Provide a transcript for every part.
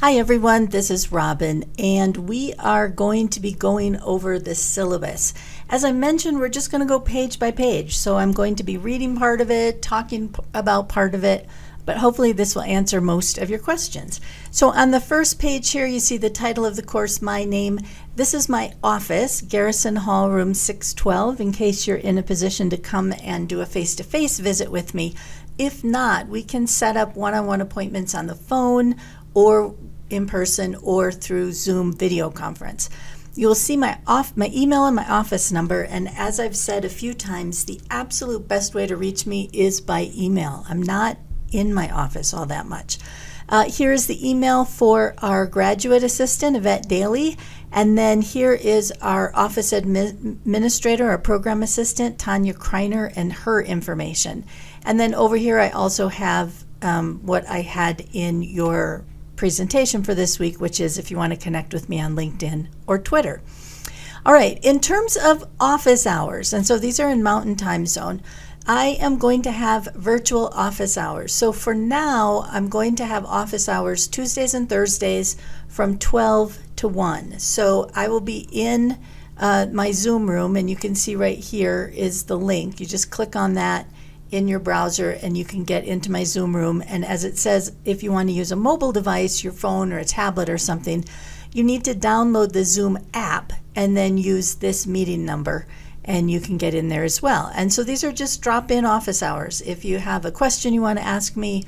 Hi everyone, this is Robin, and we are going to be going over the syllabus. As I mentioned, we're just going to go page by page, so I'm going to be reading part of it, talking about part of it, but hopefully this will answer most of your questions. So on the first page here, you see the title of the course, my name. This is my office, Garrison Hall, room 612, in case you're in a position to come and do a face-to-face visit with me. If not, we can set up one-on-one appointments on the phone or in person or through Zoom video conference. You'll see my email and my office number, and as I've said a few times, the absolute best way to reach me is by email. I'm not in my office all that much. Here is the email for our graduate assistant, Yvette Daly, and then here is our office administrator, our program assistant, Tanya Kreiner, and her information. And then over here I also have what I had in your presentation for this week, which is if you want to connect with me on LinkedIn or Twitter. All right, in terms of office hours, and so these are in Mountain Time Zone, I am going to have virtual office hours. So for now, I'm going to have office hours Tuesdays and Thursdays from 12 to 1. So I will be in my Zoom room, and you can see right here is the link. You just click on that in your browser and you can get into my Zoom room. And as it says, if you want to use a mobile device, your phone or a tablet or something, you need to download the Zoom app and then use this meeting number and you can get in there as well. And so these are just drop-in office hours. If you have a question you want to ask me,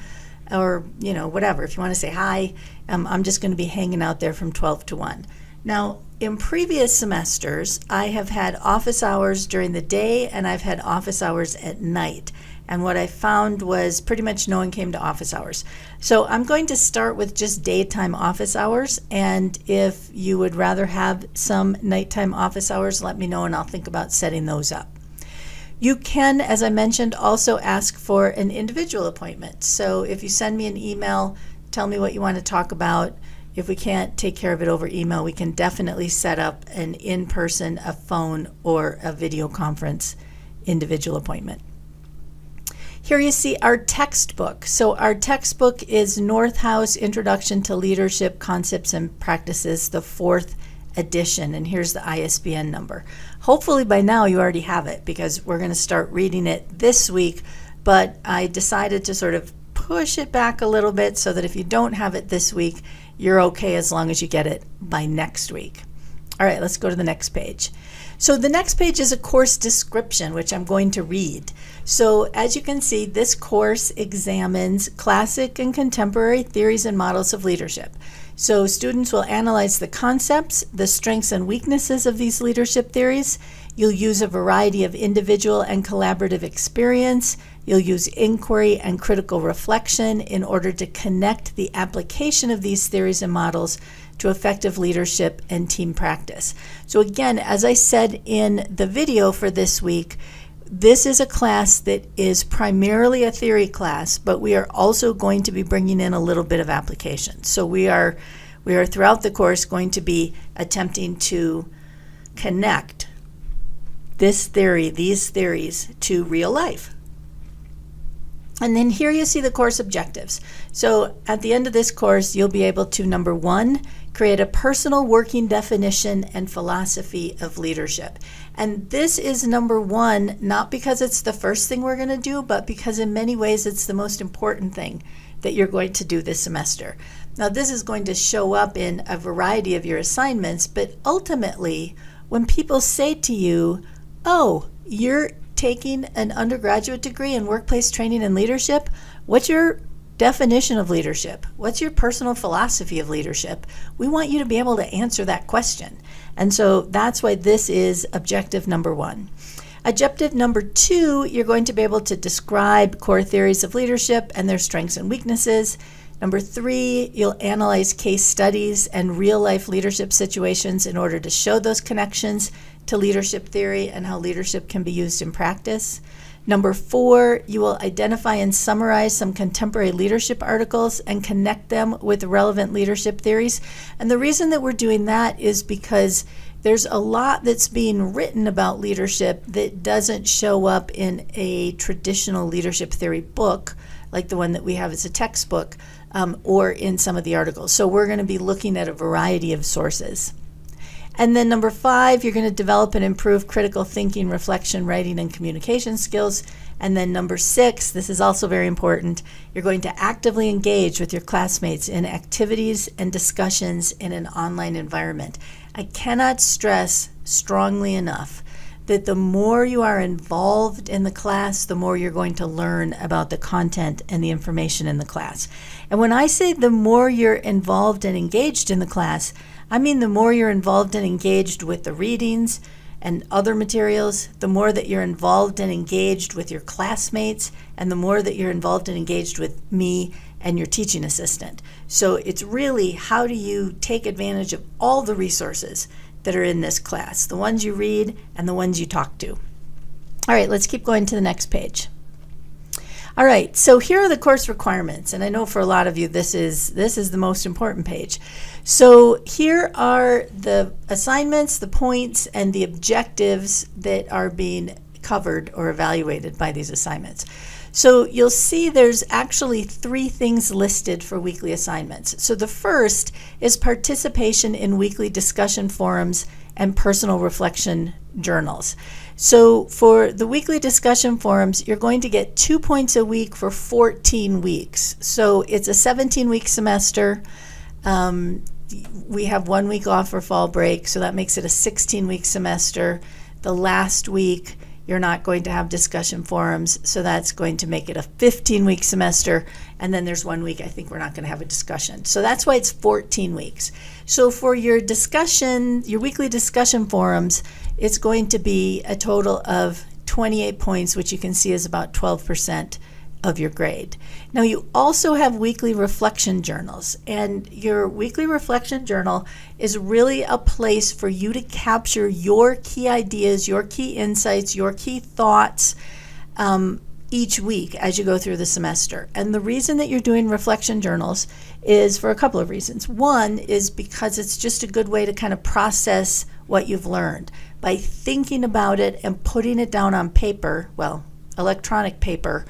or whatever, if you want to say hi, I'm just going to be hanging out there from 12 to 1. Now, in previous semesters, I have had office hours during the day and I've had office hours at night. And what I found was pretty much no one came to office hours. So I'm going to start with just daytime office hours. And if you would rather have some nighttime office hours, let me know and I'll think about setting those up. You can, as I mentioned, also ask for an individual appointment. So if you send me an email, tell me what you want to talk about. If we can't take care of it over email, we can definitely set up an in-person, a phone, or a video conference individual appointment. Here you see our textbook. So our textbook is Northhouse Introduction to Leadership Concepts and Practices, the 4th edition, and here's the ISBN number. Hopefully by now you already have it because we're going to start reading it this week, but I decided to sort of push it back a little bit so that if you don't have it this week, you're okay as long as you get it by next week. All right, let's go to the next page. So the next page is a course description, which I'm going to read. So as you can see, this course examines classic and contemporary theories and models of leadership. So students will analyze the concepts, the strengths and weaknesses of these leadership theories. You'll use a variety of individual and collaborative experience. You'll use inquiry and critical reflection in order to connect the application of these theories and models to effective leadership and team practice. So again, as I said in the video for this week, this is a class that is primarily a theory class, but we are also going to be bringing in a little bit of application. So we are throughout the course going to be attempting to connect this theory, these theories, to real life. And then here you see the course objectives. So at the end of this course, you'll be able to, number 1, create a personal working definition and philosophy of leadership. And this is number 1, not because it's the first thing we're going to do, but because in many ways it's the most important thing that you're going to do this semester. Now this is going to show up in a variety of your assignments, but ultimately when people say to you, oh, you're taking an undergraduate degree in workplace training and leadership, what's your definition of leadership? What's your personal philosophy of leadership? We want you to be able to answer that question. And so that's why this is objective number 1. Objective number 2, you're going to be able to describe core theories of leadership and their strengths and weaknesses. Number 3, you'll analyze case studies and real-life leadership situations in order to show those connections to leadership theory and how leadership can be used in practice. Number 4, you will identify and summarize some contemporary leadership articles and connect them with relevant leadership theories. And the reason that we're doing that is because there's a lot that's being written about leadership that doesn't show up in a traditional leadership theory book, like the one that we have as a textbook. or in some of the articles. So we're going to be looking at a variety of sources. And then number 5, you're going to develop and improve critical thinking, reflection, writing, and communication skills. And then number 6, this is also very important, you're going to actively engage with your classmates in activities and discussions in an online environment. I cannot stress strongly enough that the more you are involved in the class, the more you're going to learn about the content and the information in the class. And when I say the more you're involved and engaged in the class, I mean the more you're involved and engaged with the readings and other materials, the more that you're involved and engaged with your classmates, and the more that you're involved and engaged with me and your teaching assistant. So it's really, how do you take advantage of all the resources that are in this class, the ones you read and the ones you talk to. All right, let's keep going to the next page. All right, so here are the course requirements, and I know for a lot of you this is the most important page. So here are the assignments, the points, and the objectives that are being covered or evaluated by these assignments. So you'll see there's actually 3 things listed for weekly assignments. So the first is participation in weekly discussion forums and personal reflection journals. So for the weekly discussion forums, you're going to get 2 points a week for 14 weeks. So it's a 17-week semester. We have 1 week off for fall break, so that makes it a 16-week semester. The last week, you're not going to have discussion forums, so that's going to make it a 15-week semester, and then there's 1 week I think we're not going to have a discussion. So that's why it's 14 weeks. So for your discussion, your weekly discussion forums, it's going to be a total of 28 points, which you can see is about 12% of your grade. Now you also have weekly reflection journals, and your weekly reflection journal is really a place for you to capture your key ideas, your key insights, your key thoughts each week as you go through the semester. And the reason that you're doing reflection journals is for a couple of reasons. One is because it's just a good way to kind of process what you've learned. By thinking about it and putting it down on paper, well, electronic paper,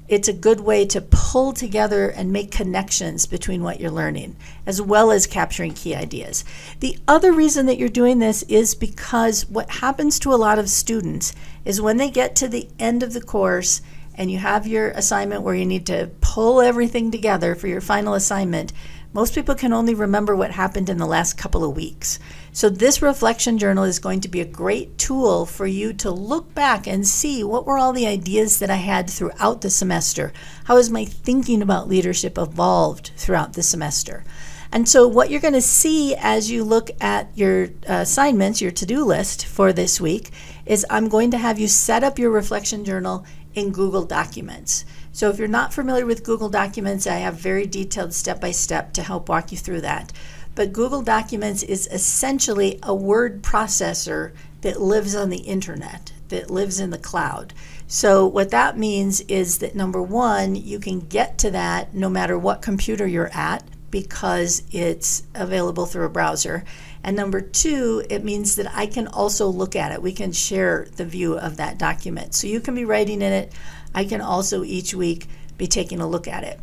it's a good way to pull together and make connections between what you're learning, as well as capturing key ideas. The other reason that you're doing this is because what happens to a lot of students is when they get to the end of the course and you have your assignment where you need to pull everything together for your final assignment, most people can only remember what happened in the last couple of weeks. So this reflection journal is going to be a great tool for you to look back and see what were all the ideas that I had throughout the semester. How has my thinking about leadership evolved throughout the semester? And so what you're going to see as you look at your assignments, your to-do list for this week, is I'm going to have you set up your reflection journal in Google Documents. So if you're not familiar with Google Documents, I have very detailed step-by-step to help walk you through that. But Google Documents is essentially a word processor that lives on the internet, that lives in the cloud. So what that means is that, number one, you can get to that no matter what computer you're at because it's available through a browser. And number two, it means that I can also look at it. We can share the view of that document. So you can be writing in it. I can also each week be taking a look at it.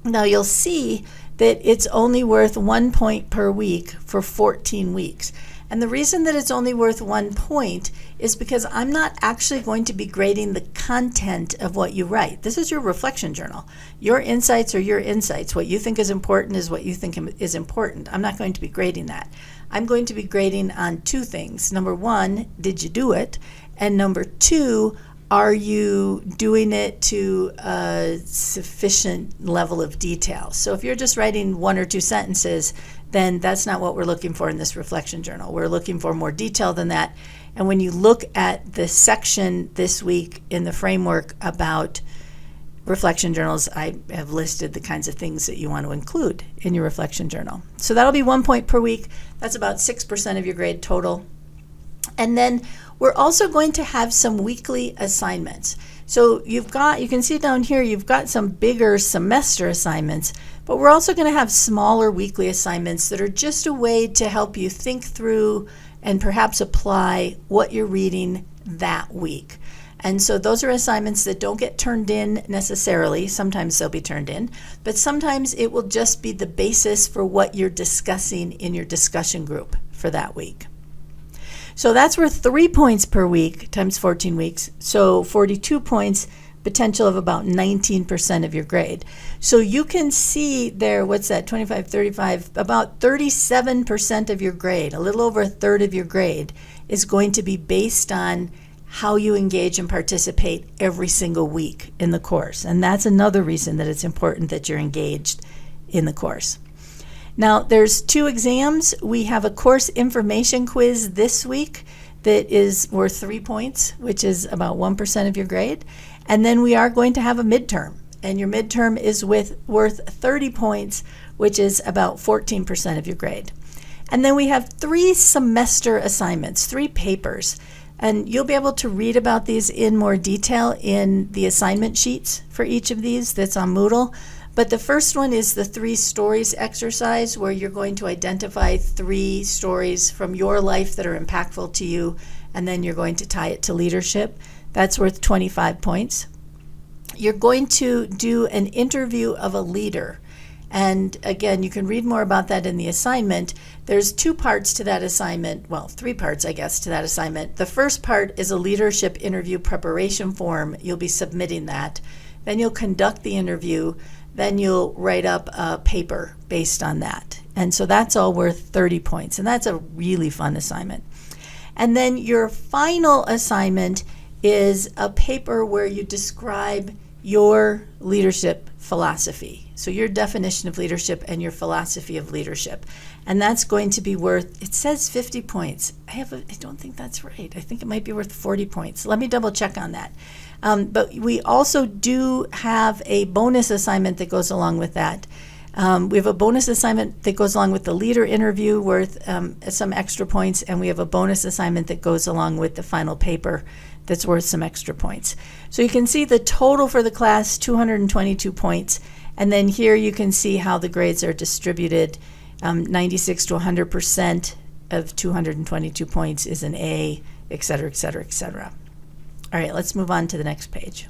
Now you'll see that it's only worth 1 point per week for 14 weeks. And the reason that it's only worth 1 point is because I'm not actually going to be grading the content of what you write. This is your reflection journal. Your insights are your insights. What you think is important is what you think is important. I'm not going to be grading that. I'm going to be grading on 2 things. Number one, did you do it? And number two, are you doing it to a sufficient level of detail? So if you're just writing 1 or 2 sentences, then that's not what we're looking for in this reflection journal. We're looking for more detail than that. And when you look at the section this week in the framework about reflection journals, I have listed the kinds of things that you want to include in your reflection journal. So that'll be 1 point per week. That's about 6% of your grade total. And then we're also going to have some weekly assignments. So you can see down here, you've got some bigger semester assignments, but we're also going to have smaller weekly assignments that are just a way to help you think through and perhaps apply what you're reading that week. And so those are assignments that don't get turned in necessarily. Sometimes they'll be turned in, but sometimes it will just be the basis for what you're discussing in your discussion group for that week. So that's worth 3 points per week times 14 weeks. So 42 points, potential of about 19% of your grade. So you can see there, what's that, 25, 35, about 37% of your grade, a little over a third of your grade, is going to be based on how you engage and participate every single week in the course. And that's another reason that it's important that you're engaged in the course. Now, there's 2 exams. We have a course information quiz this week that is worth 3 points, which is about 1% of your grade. And then we are going to have a midterm, and your midterm is worth 30 points, which is about 14% of your grade. And then we have 3 semester assignments, 3 papers. And you'll be able to read about these in more detail in the assignment sheets for each of these that's on Moodle. But the first one is the 3 stories exercise, where you're going to identify 3 stories from your life that are impactful to you, and then you're going to tie it to leadership. That's worth 25 points. You're going to do an interview of a leader. And again, you can read more about that in the assignment. There's 2 parts to that assignment, well, 3 parts, I guess, to that assignment. The first part is a leadership interview preparation form. You'll be submitting that. Then you'll conduct the interview. Then you'll write up a paper based on that. And so that's all worth 30 points. And that's a really fun assignment. And then your final assignment is a paper where you describe your leadership philosophy. So your definition of leadership and your philosophy of leadership. And that's going to be worth, it says 50 points. I don't think that's right. I think it might be worth 40 points. Let me double check on that. But we also do have a bonus assignment that goes along with that. We have a bonus assignment that goes along with the leader interview worth some extra points, and we have a bonus assignment that goes along with the final paper that's worth some extra points. So you can see the total for the class, 222 points, and then here you can see how the grades are distributed. 96 to 100% of 222 points is an A, et cetera, et cetera, et cetera. All right, let's move on to the next page.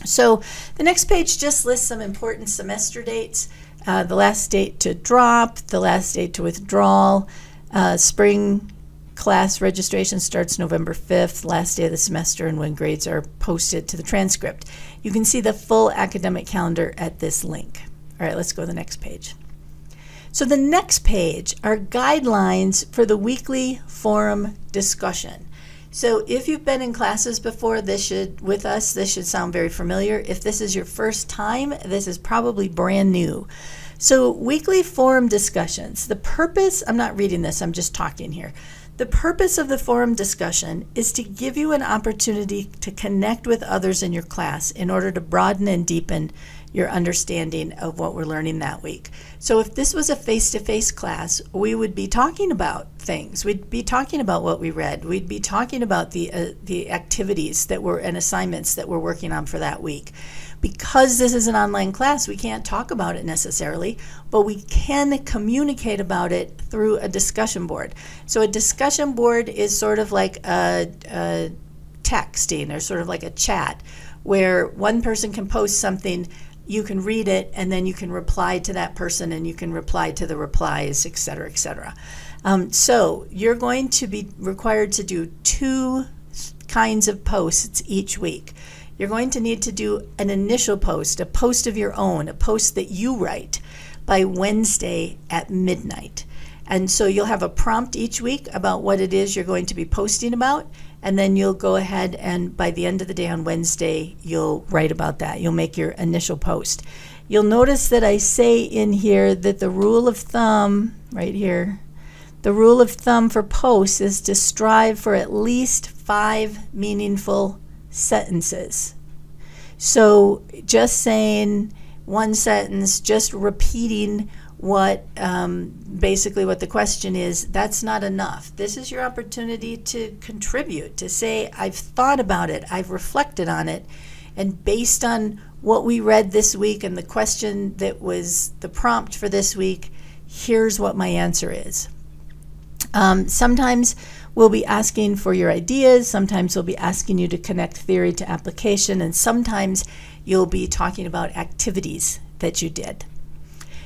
So the next page just lists some important semester dates. The last date to drop, the last date to withdrawal. Spring class registration starts November 5th, last day of the semester, and when grades are posted to the transcript. You can see the full academic calendar at this link. All right, let's go to the next page. So the next page are guidelines for the weekly forum discussion. So if you've been in classes before, this should sound very familiar. If this is your first time, this is probably brand new. So weekly forum discussions, the purpose, I'm not reading this, I'm just talking here. The purpose of the forum discussion is to give you an opportunity to connect with others in your class in order to broaden and deepen your understanding of what we're learning that week. So if this was a face-to-face class, we would be talking about things. We'd be talking about what we read. We'd be talking about the activities that were and assignments that we're working on for that week. Because this is an online class, we can't talk about it necessarily, but we can communicate about it through a discussion board. So a discussion board is sort of like a texting, or sort of like a chat, where one person can post something, you can read it, and then you can reply to that person, and you can reply to the replies, et cetera, et cetera. So you're going to be required to do 2 kinds of posts each week. You're going to need to do an initial post, a post of your own, a post that you write by Wednesday at midnight. And so you'll have a prompt each week about what it is you're going to be posting about, and then you'll go ahead and by the end of the day on Wednesday, you'll write about that. You'll make your initial post. You'll notice that I say in here that the rule of thumb, right here, the rule of thumb for posts is to strive for at least 5 meaningful sentences. So just saying one sentence, just repeating what basically what the question is, that's not enough. This is your opportunity to contribute, to say, I've thought about it, I've reflected on it, and based on what we read this week and the question that was the prompt for this week, here's what my answer is. Sometimes we'll be asking for your ideas, sometimes we'll be asking you to connect theory to application, and sometimes you'll be talking about activities that you did.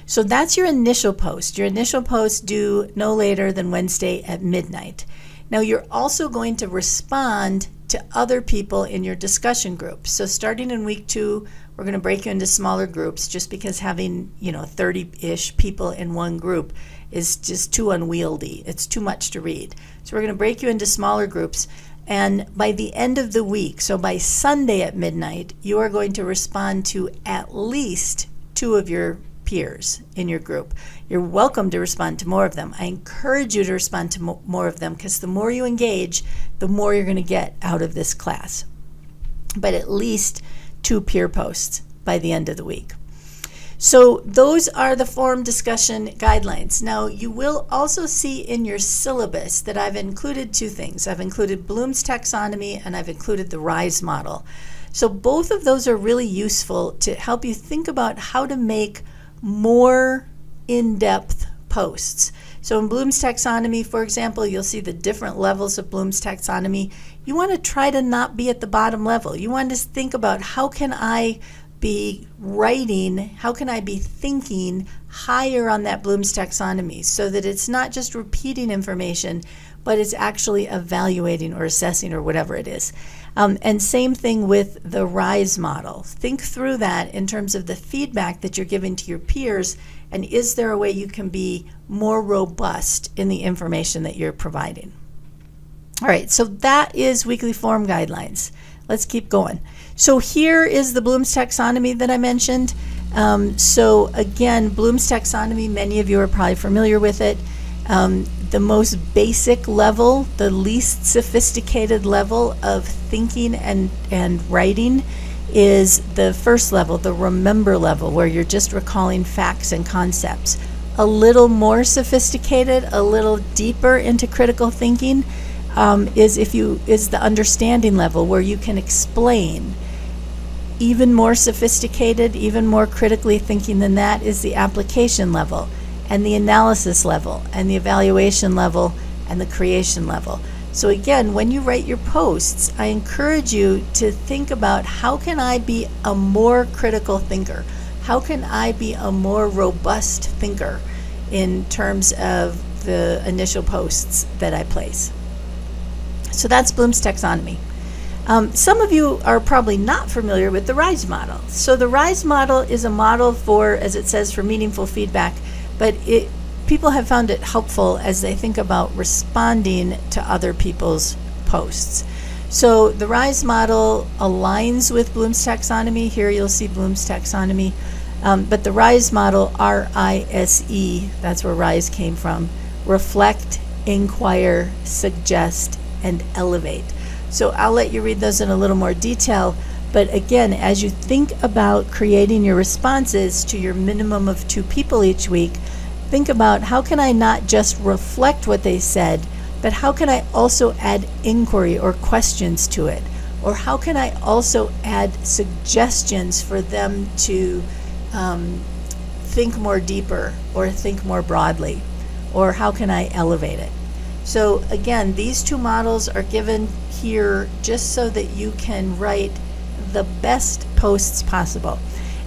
So that's your initial post. Your initial post due no later than Wednesday at midnight. Now you're also going to respond to other people in your discussion group. So starting in week 2, we're going to break you into smaller groups, just because having 30-ish people in one group is just too unwieldy. It's too much to read. So we're going to break you into smaller groups, and by the end of the week, so by Sunday at midnight, you are going to respond to at least 2 of your peers in your group. You're welcome to respond to more of them. I encourage you to respond to more of them, because the more you engage, the more you're going to get out of this class. But at least 2 peer posts by the end of the week. So those are the forum discussion guidelines. Now you will also see in your syllabus that I've included 2 things. I've included Bloom's taxonomy and I've included the RISE model. So both of those are really useful to help you think about how to make more in-depth posts. So in Bloom's taxonomy, for example, you'll see the different levels of Bloom's taxonomy. You want to try to not be at the bottom level. You want to think about, how can I be writing, how can I be thinking higher on that Bloom's taxonomy, so that it's not just repeating information, but it's actually evaluating or assessing or whatever it is. And same thing with the RISE model. Think through that in terms of the feedback that you're giving to your peers, and is there a way you can be more robust in the information that you're providing? All right, so that is weekly form guidelines. Let's keep going. So here is the Bloom's taxonomy that I mentioned. So again, Bloom's taxonomy, many of you are probably familiar with it. The most basic level, the least sophisticated level of thinking and writing is the first level, the remember level, where you're just recalling facts and concepts. A little more sophisticated, a little deeper into critical thinking is the understanding level, where you can explain. Even more sophisticated, even more critically thinking than that is the application level, and the analysis level, and the evaluation level, and the creation level. So again, when you write your posts, I encourage you to think about, how can I be a more critical thinker? How can I be a more robust thinker in terms of the initial posts that I place? So that's Bloom's taxonomy. Some of you are probably not familiar with the RISE model. So the RISE model is a model for, as it says, for meaningful feedback, but people have found it helpful as they think about responding to other people's posts. So the RISE model aligns with Bloom's taxonomy. Here you'll see Bloom's taxonomy, but the RISE model, R-I-S-E, that's where RISE came from: reflect, inquire, suggest, and elevate. So I'll let you read those in a little more detail, but again, as you think about creating your responses to your minimum of 2 people each week, think about, how can I not just reflect what they said, but how can I also add inquiry or questions to it? Or how can I also add suggestions for them to think more deeper or think more broadly? Or how can I elevate it? So again, these 2 models are given here just so that you can write the best posts possible.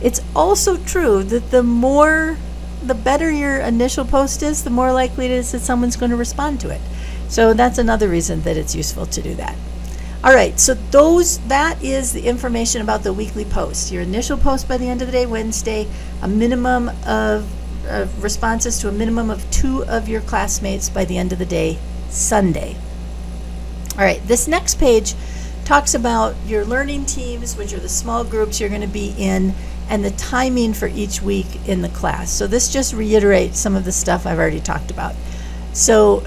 It's also true that the better your initial post is, the more likely it is that someone's going to respond to it. So that's another reason that it's useful to do that. All right, so that is the information about the weekly post. Your initial post by the end of the day, Wednesday, a minimum of responses to a minimum of 2 of your classmates by the end of the day, Sunday. All right, this next page talks about your learning teams, which are the small groups you're going to be in, and the timing for each week in the class. So this just reiterates some of the stuff I've already talked about. So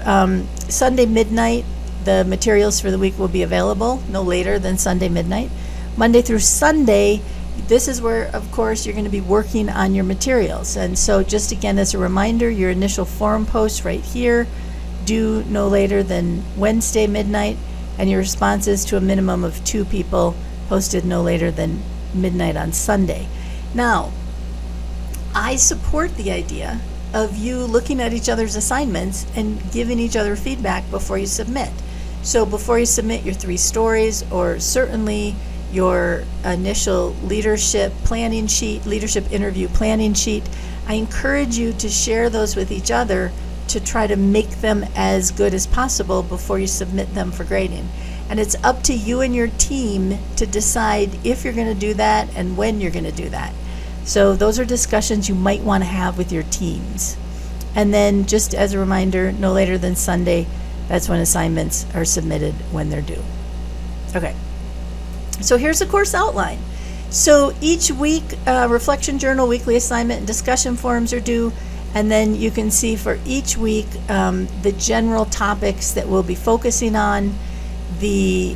Sunday midnight, the materials for the week will be available no later than Sunday midnight. Monday through Sunday, this is where, of course, you're going to be working on your materials. And so just again as a reminder, your initial forum post right here, due no later than Wednesday midnight, and your responses to a minimum of 2 people posted no later than midnight on Sunday. Now, I support the idea of you looking at each other's assignments and giving each other feedback before you submit. So before you submit your 3 stories, or certainly your initial leadership planning sheet, leadership interview planning sheet, I encourage you to share those with each other to try to make them as good as possible before you submit them for grading. And it's up to you and your team to decide if you're going to do that and when you're going to do that. So those are discussions you might want to have with your teams. And then just as a reminder, no later than Sunday, that's when assignments are submitted when they're due. Okay, so here's the course outline. So each week, reflection journal, weekly assignment, and discussion forums are due. And then you can see for each week the general topics that we'll be focusing on, the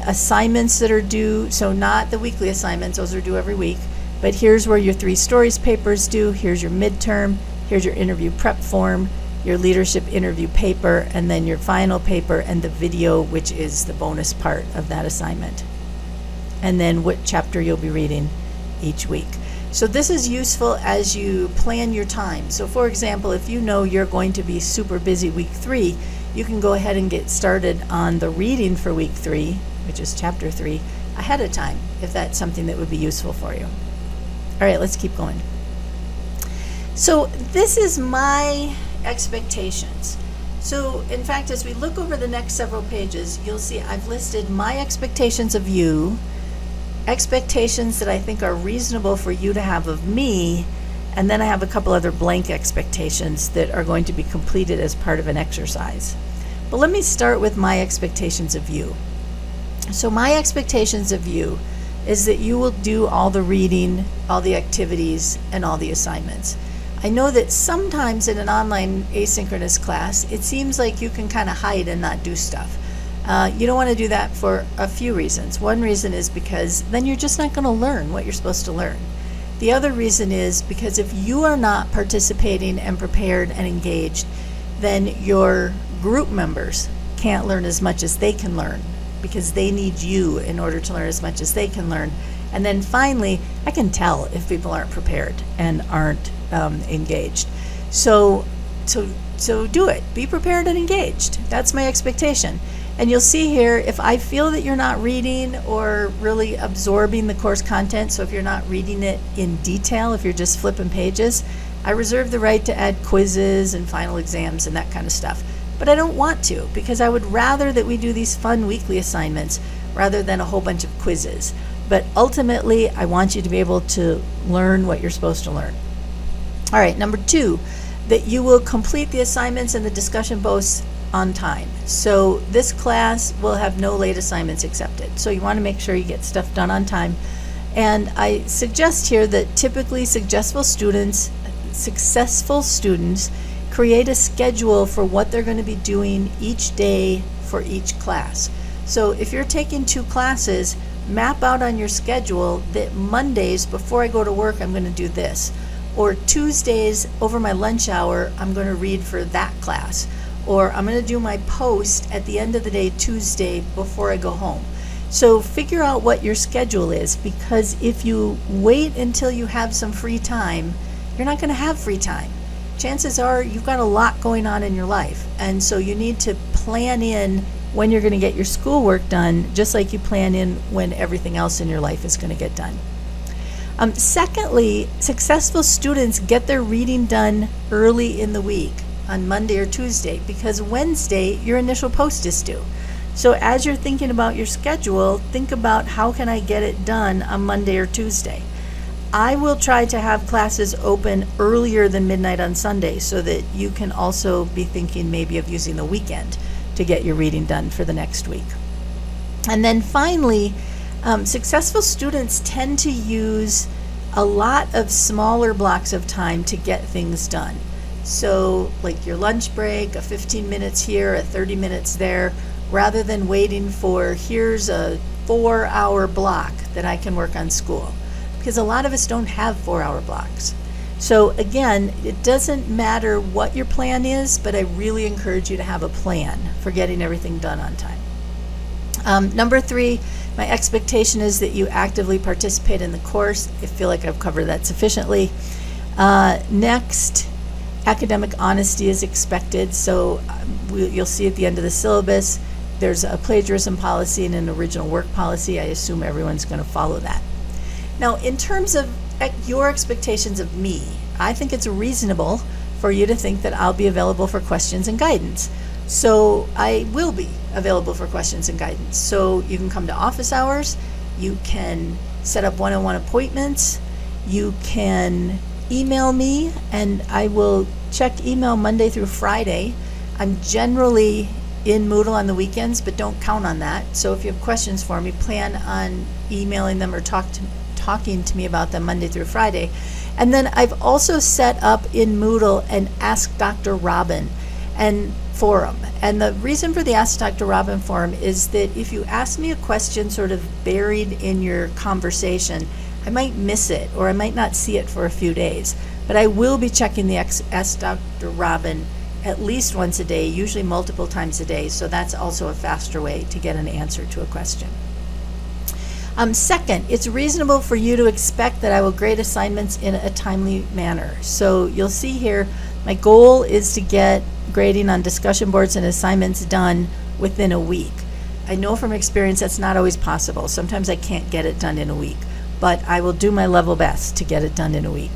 assignments that are due. So not the weekly assignments, those are due every week. But here's where your 3 stories paper is due. Here's your midterm. Here's your interview prep form, your leadership interview paper, and then your final paper and the video, which is the bonus part of that assignment. And then what chapter you'll be reading each week. So this is useful as you plan your time. So for example, if you know you're going to be super busy week 3, you can go ahead and get started on the reading for week 3, which is chapter 3, ahead of time, if that's something that would be useful for you. All right, let's keep going. So this is my expectations. So in fact, as we look over the next several pages, you'll see I've listed my expectations of you, expectations that I think are reasonable for you to have of me, and then I have a couple other blank expectations that are going to be completed as part of an exercise. But let me start with my expectations of you. So my expectations of you is that you will do all the reading, all the activities, and all the assignments. I know that sometimes in an online asynchronous class, it seems like you can kind of hide and not do stuff. You don't want to do that for a few reasons. One reason is because then you're just not going to learn what you're supposed to learn. The other reason is because if you are not participating and prepared and engaged, then your group members can't learn as much as they can learn, because they need you in order to learn as much as they can learn. And then finally, I can tell if people aren't prepared and aren't engaged. So do it. Be prepared and engaged. That's my expectation. And you'll see here, if I feel that you're not reading or really absorbing the course content, so if you're not reading it in detail, if you're just flipping pages, I reserve the right to add quizzes and final exams and that kind of stuff. But I don't want to, because I would rather that we do these fun weekly assignments rather than a whole bunch of quizzes. But ultimately, I want you to be able to learn what you're supposed to learn. All right, number 2, that you will complete the assignments and the discussion posts on time. So this class will have no late assignments accepted. So you want to make sure you get stuff done on time. And I suggest here that typically successful students create a schedule for what they're going to be doing each day for each class. So if you're taking 2 classes, map out on your schedule that Mondays before I go to work I'm going to do this, or Tuesdays over my lunch hour I'm going to read for that class, or I'm going to do my post at the end of the day Tuesday before I go home. So figure out what your schedule is, because if you wait until you have some free time, you're not going to have free time. Chances are you've got a lot going on in your life, and so you need to plan in when you're going to get your schoolwork done, just like you plan in when everything else in your life is going to get done. Secondly, successful students get their reading done early in the week on Monday or Tuesday, because Wednesday your initial post is due. So as you're thinking about your schedule, think about how can I get it done on Monday or Tuesday. I will try to have classes open earlier than midnight on Sunday so that you can also be thinking maybe of using the weekend to get your reading done for the next week. And then finally, successful students tend to use a lot of smaller blocks of time to get things done. So like your lunch break, a 15 minutes here, a 30 minutes there, rather than waiting for here's a 4-hour block that I can work on school. Because a lot of us don't have 4-hour blocks. So again, it doesn't matter what your plan is, but I really encourage you to have a plan for getting everything done on time. Number 3, my expectation is that you actively participate in the course. I feel like I've covered that sufficiently. Next, Academic honesty is expected, so you'll see at the end of the syllabus there's a plagiarism policy and an original work policy. I assume everyone's going to follow that. Now, in terms of your expectations of me, I think it's reasonable for you to think that I'll be available for questions and guidance. So I will be available for questions and guidance. So you can come to office hours, you can set up one-on-one appointments, you can email me, and I will check email Monday through Friday. I'm generally in Moodle on the weekends, but don't count on that. So if you have questions for me, plan on emailing them or talking to me about them Monday through Friday. And then I've also set up in Moodle an Ask Dr. Robin and forum. And the reason for the Ask Dr. Robin forum is that if you ask me a question sort of buried in your conversation, I might miss it or I might not see it for a few days. But I will be checking the Ask Dr. Robin at least once a day, usually multiple times a day. So that's also a faster way to get an answer to a question. Second, it's reasonable for you to expect that I will grade assignments in a timely manner. So you'll see here, my goal is to get grading on discussion boards and assignments done within a week. I know from experience that's not always possible. Sometimes I can't get it done in a week, but I will do my level best to get it done in a week.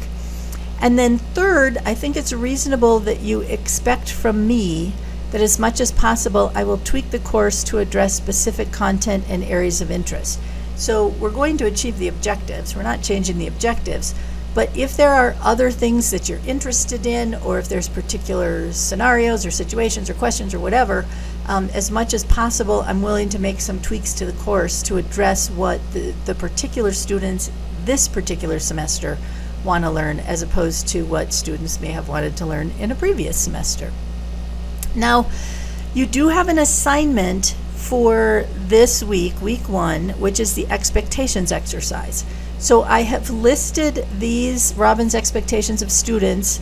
And then third, I think it's reasonable that you expect from me that as much as possible, I will tweak the course to address specific content and areas of interest. So we're going to achieve the objectives. We're not changing the objectives. But if there are other things that you're interested in, or if there's particular scenarios or situations or questions or whatever, as much as possible, I'm willing to make some tweaks to the course to address what the particular students this particular semester want to learn, as opposed to what students may have wanted to learn in a previous semester. Now, you do have an assignment for this week, week 1, which is the expectations exercise. So I have listed these Robin's expectations of students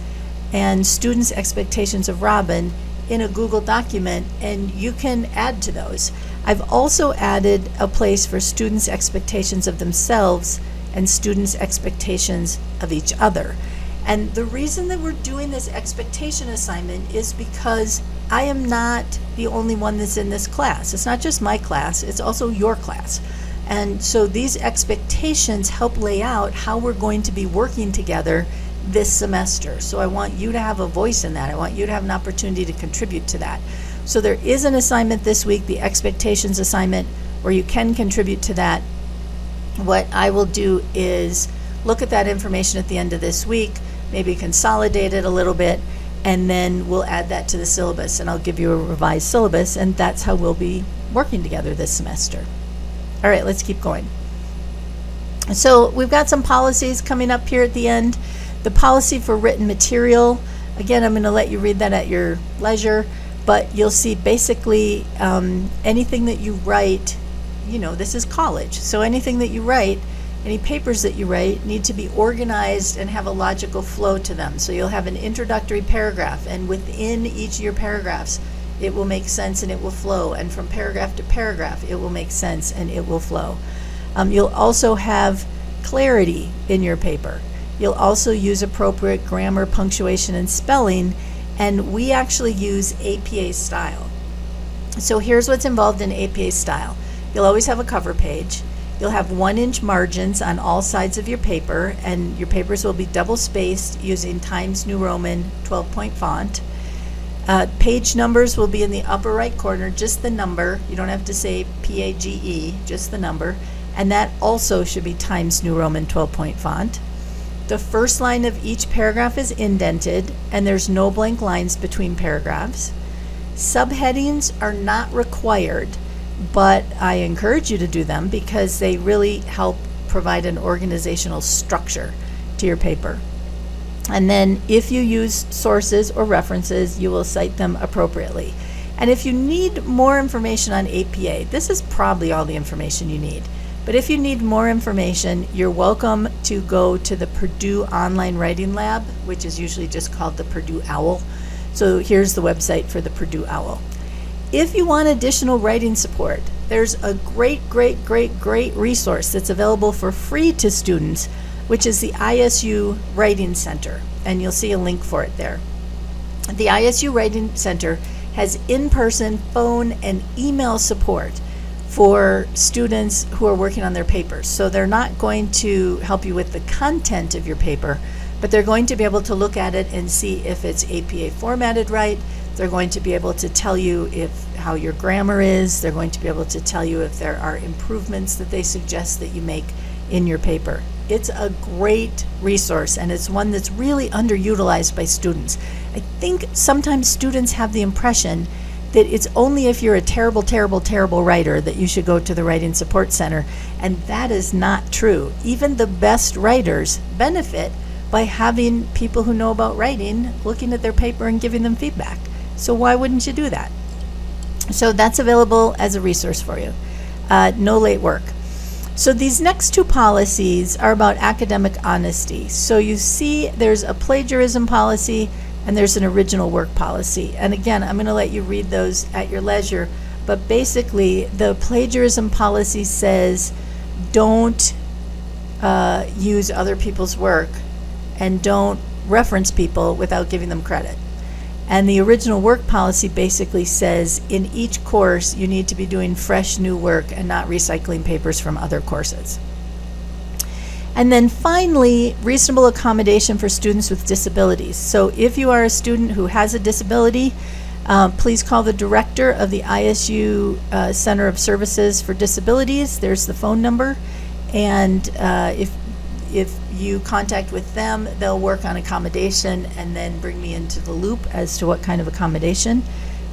and students' expectations of Robin in a Google document, and you can add to those. I've also added a place for students' expectations of themselves and students' expectations of each other. And the reason that we're doing this expectation assignment is because I am not the only one that's in this class. It's not just my class, it's also your class. And so these expectations help lay out how we're going to be working together this semester. So I want you to have a voice in that. I want you to have an opportunity to contribute to that. So there is an assignment this week, the expectations assignment, where you can contribute to that. What I will do is look at that information at the end of this week, maybe consolidate it a little bit, and then we'll add that to the syllabus, and I'll give you a revised syllabus, and that's how we'll be working together this semester. All right, let's keep going. So we've got some policies coming up here at the end. The policy for written material, again, I'm going to let you read that at your leisure, but you'll see basically anything that you write, you know, this is college, so anything that you write, any papers that you write need to be organized and have a logical flow to them. So you'll have an introductory paragraph, and within each of your paragraphs, it will make sense and it will flow. And from paragraph to paragraph, it will make sense and it will flow. You'll also have clarity in your paper. You'll also use appropriate grammar, punctuation, and spelling, and we actually use APA style. So here's what's involved in APA style. You'll always have a cover page. You'll have 1-inch margins on all sides of your paper, and your papers will be double spaced using Times New Roman 12-point font. Page numbers will be in the upper right corner, just the number. You don't have to say PAGE, just the number. And that also should be Times New Roman 12-point font. The first line of each paragraph is indented, and there's no blank lines between paragraphs. Subheadings are not required, but I encourage you to do them because they really help provide an organizational structure to your paper. And then if you use sources or references, you will cite them appropriately. And if you need more information on APA, this is probably all the information you need. But if you need more information, you're welcome to go to the Purdue Online Writing Lab, which is usually just called the Purdue OWL. So here's the website for the Purdue OWL. If you want additional writing support, there's a great resource that's available for free to students, which is the ISU Writing Center, and you'll see a link for it there. The ISU Writing Center has in-person phone and email support for students who are working on their papers. So they're not going to help you with the content of your paper, but they're going to be able to look at it and see if it's APA formatted right. They're going to be able to tell you how your grammar is. They're going to be able to tell you if there are improvements that they suggest that you make in your paper. It's a great resource, and it's one that's really underutilized by students. I think sometimes students have the impression that it's only if you're a terrible, terrible, terrible writer that you should go to the Writing Support Center, and that is not true. Even the best writers benefit by having people who know about writing looking at their paper and giving them feedback. So why wouldn't you do that? So that's available as a resource for you. No late work. So these next two policies are about academic honesty. So you see there's a plagiarism policy and there's an original work policy. And again, I'm going to let you read those at your leisure. But basically, the plagiarism policy says don't use other people's work and don't reference people without giving them credit. And the original work policy basically says in each course you need to be doing fresh new work and not recycling papers from other courses. And then finally, reasonable accommodation for students with disabilities. So if you are a student who has a disability, please call the director of the ISU Center of Services for Disabilities. There's the phone number. And if you contact with them, they'll work on accommodation and then bring me into the loop as to what kind of accommodation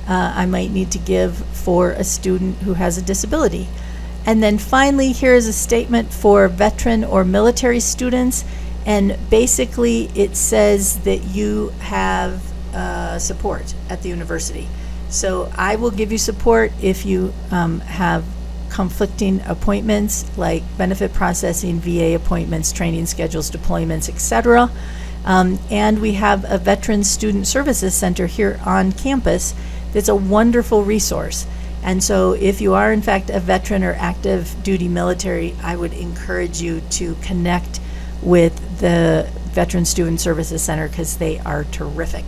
I might need to give for a student who has a disability. And then finally, here is a statement for veteran or military students. And basically, it says that you have support at the university. So I will give you support if you have conflicting appointments like benefit processing, VA appointments, training schedules, deployments, etc. And we have a Veteran Student Services Center here on campus that's a wonderful resource. And so if you are in fact a veteran or active duty military, I would encourage you to connect with the Veteran Student Services Center because they are terrific.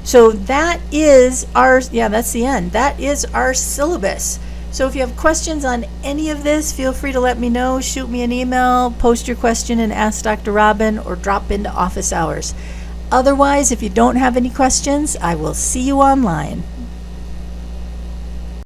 So that is that's the end. That is our syllabus. So if you have questions on any of this, feel free to let me know. Shoot me an email, post your question and ask Dr. Robin, or drop into office hours. Otherwise, if you don't have any questions, I will see you online.